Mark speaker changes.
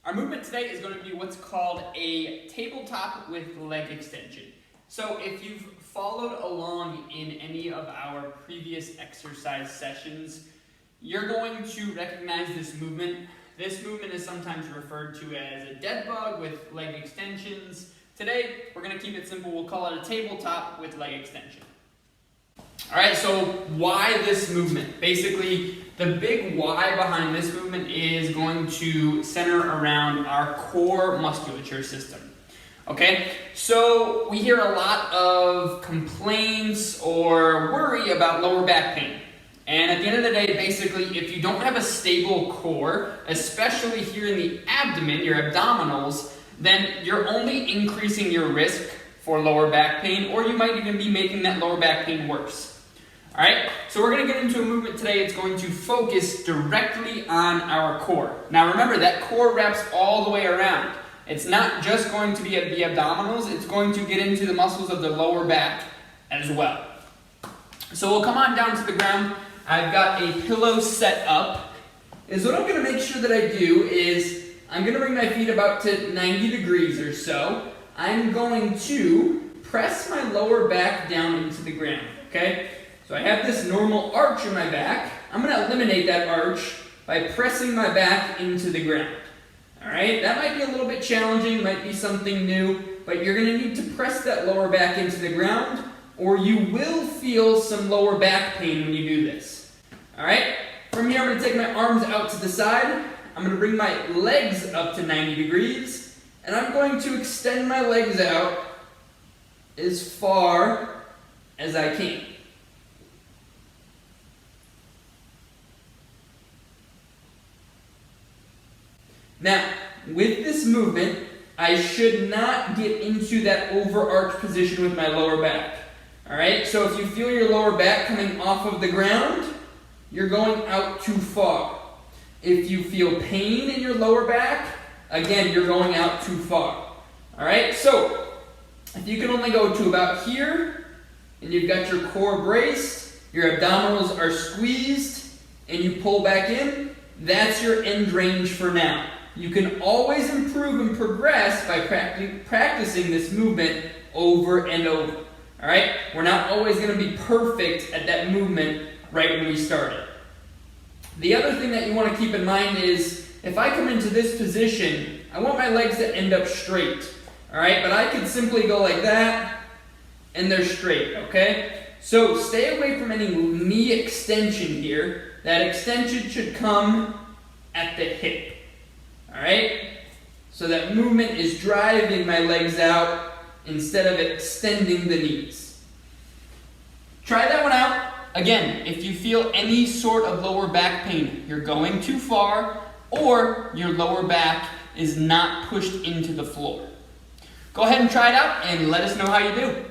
Speaker 1: Our movement today is going to be what's called a tabletop with leg extension. So if you've followed along in any of our previous exercise sessions, you're going to recognize this movement. This movement is sometimes referred to as a dead bug with leg extensions. Today, we're going to keep it simple. We'll call it a tabletop with leg extension. All right, so why this movement? Basically, the big why behind this movement is going to center around our core musculature system. Okay, so we hear a lot of complaints or worry about lower back pain. And at the end of the day, basically, if you don't have a stable core, especially here in the abdomen, your abdominals, then you're only increasing your risk for lower back pain, or you might even be making that lower back pain worse. All right, so we're going to get into a movement today. It's going to focus directly on our core. Now remember, that core wraps all the way around. It's not just going to be at the abdominals, it's going to get into the muscles of the lower back as well. So we'll come on down to the ground. I've got a pillow set up. And so what I'm going to make sure that I do is I'm going to bring my feet about to 90 degrees or so. I'm going to press my lower back down into the ground, okay? So I have this normal arch in my back. I'm going to eliminate that arch by pressing my back into the ground. All right, that might be a little bit challenging, might be something new, but you're going to need to press that lower back into the ground, or you will feel some lower back pain when you do this. All right, from here I'm going to take my arms out to the side. I'm going to bring my legs up to 90 degrees, and I'm going to extend my legs out as far as I can. Now, with this movement, I should not get into that overarch position with my lower back. All right, so if you feel your lower back coming off of the ground, you're going out too far. If you feel pain in your lower back, again, you're going out too far. All right, so if you can only go to about here, and you've got your core braced, your abdominals are squeezed, and you pull back in, that's your end range for now. You can always improve and progress by practicing this movement over and over. All right? We're not always going to be perfect at that movement right when we start it. The other thing that you want to keep in mind is if I come into this position, I want my legs to end up straight. All right? But I could simply go like that, and they're straight. Okay? So stay away from any knee extension here. That extension should come at the hip. All right? So that movement is driving my legs out instead of extending the knees. Try that one out. Again, if you feel any sort of lower back pain, you're going too far, or your lower back is not pushed into the floor. Go ahead and try it out and let us know how you do.